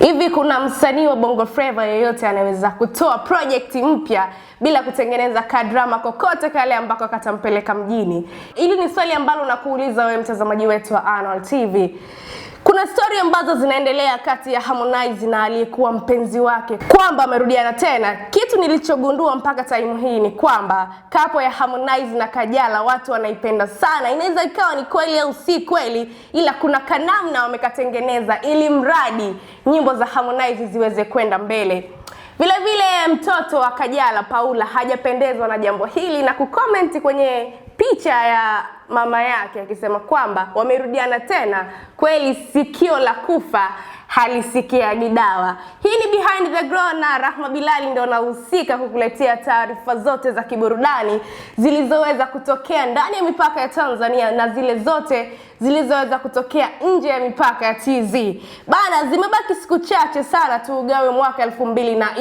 Hivi kuna msanii wa Bongo Flava yeyote anaweza kutoa project mpya bila kutengeneza kadrama kokote kale ambako katampeleka mjini? Hili ni swali ambalo nakuuliza wewe mtazamaji wetu wa Annual TV. Kuna story ambazo zinaendelea kati ya Harmonize na aliyekuwa mpenzi wake kwamba amerudiana tena. Kitu nilichogundua mpaka time hii ni kwamba kapo ya Harmonize na Kajala watu wanaipenda sana. Inaweza ikawa ni kweli au si kweli, ila kuna kanamna wamekatengeneza ili mradi nyimbo za Harmonize ziweze kwenda mbele. Vile vile mtoto wa Kajala Paula hajapendezwa na jambo hili na kucomment kwenye picha ya mama yake akisema kwamba wamerudiana tena, kweli sikio la kufa halisikiagi dawa. Hii ni Behind the Glow na Rahma Bilali ndio anahusika kukuletea taarifa zote za kiburudani zilizoweza kutokea ndani ya mipaka ya Tanzania na zile zote zilizoweza kutokea nje ya mipaka ya TZ. Bana, zimebaki siku chache sana tu ugawe mwaka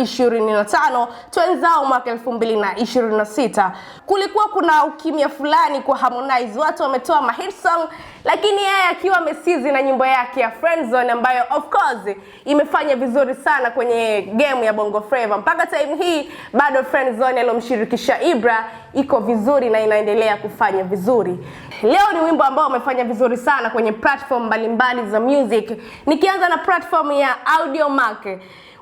2025 tuenzao mwaka 2026. Kulikuwa kuna ukimya fulani kwa Harmonize, watu wametoa mahit song, lakini yeye akiwa amesizi na nyimbo yake ya Friendzone ambayo of course imefanya vizuri sana kwenye game ya Bongo Flava. Mpaka time hii bado Friendzone alomshirikisha Ibra iko vizuri na inaendelea kufanya vizuri. Leo ni wimbo ambao umefanya vizuri sana kwenye platform mbalimbali za music. Nikianza na platform ya Audiomack.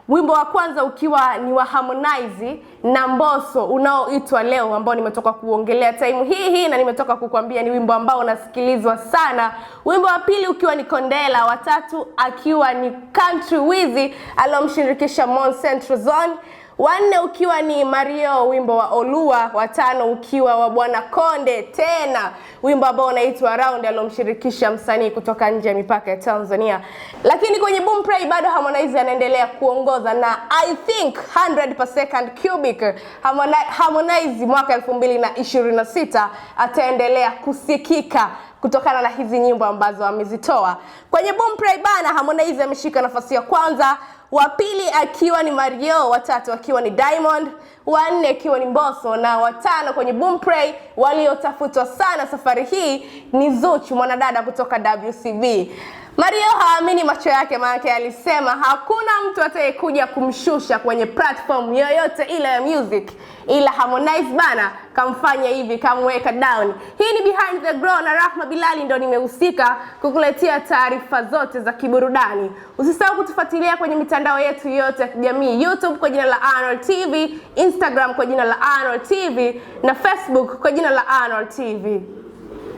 Wimbo wa kwanza ukiwa ni wa Harmonize na Mbosso unaoitwa Leo, ambao nimetoka kuongelea time hii na nimetoka kukwambia ni wimbo ambao unasikilizwa sana. Wimbo wa pili ukiwa ni Kondela, watatu akiwa ni Country Wizzy alomshirikisha Mon Central Zone, wanne ukiwa ni Mario wimbo wa Olua, watano ukiwa wa Bwana Konde tena wimbo ambao unaitwa Round alomshirikisha msanii kutoka nje ya mipaka ya Tanzania. Lakini kwenye Boomplay bado Harmonize anaendelea kuongoza na I think 100% cubic. Harmonize mwaka 2026 ataendelea kusikika kutokana na hizi nyimbo ambazo amezitoa. Kwenye Boomplay bana, Harmonize ameshika nafasi ya kwanza, wa pili akiwa ni Mario, watatu akiwa ni Diamond, wanne akiwa ni Mbosso, na watano kwenye Boomplay waliotafutwa sana safari hii ni Zuchu, mwanadada kutoka WCB. Mario haamini macho yake, maana alisema hakuna mtu atakayekuja kumshusha kwenye platform yoyote ile ya music, ila Harmonize bana kamfanya hivi, kamweka down. Hii ni Behind the Glow na Rahma Bilali ndio nimehusika kukuletea taarifa zote za kiburudani. Usisahau kutufuatilia kwenye mitandao yetu yote ya kijamii, YouTube kwa jina la Annual TV, Instagram kwa jina la Annual TV na Facebook kwa jina la Annual TV.